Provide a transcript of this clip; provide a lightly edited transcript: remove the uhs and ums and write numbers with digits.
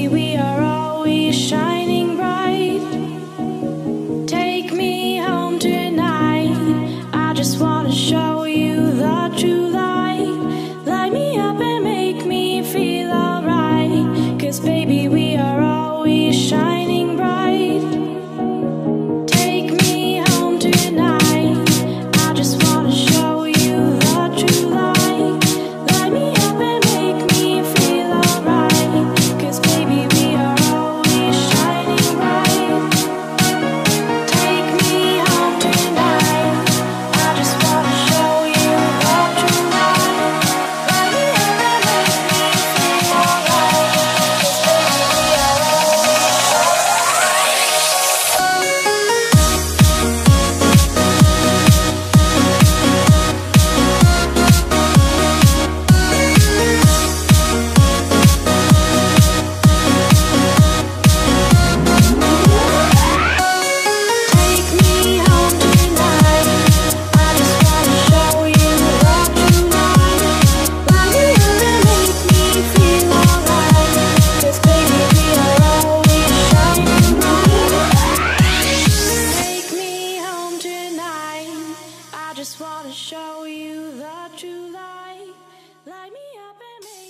baby, we are always shining bright. Take me home tonight. I just wanna show you the true light. Light me up and make me feel alright. 'Cause baby, we are always shining bright. Take me home tonight. I just wanna show you the true light. Light me up and make me feel alright. 'Cause baby, we are always shining bright. Take me home tonight. I just wanna show you the true light. Light me up and make me feel alright. 'Cause baby, we are Take me home tonight. I just wanna show you the true light. Light me up and make me feel alright. 'Cause baby, we are always shining bright. Take me home tonight. I just wanna show you the true light. Light me up and make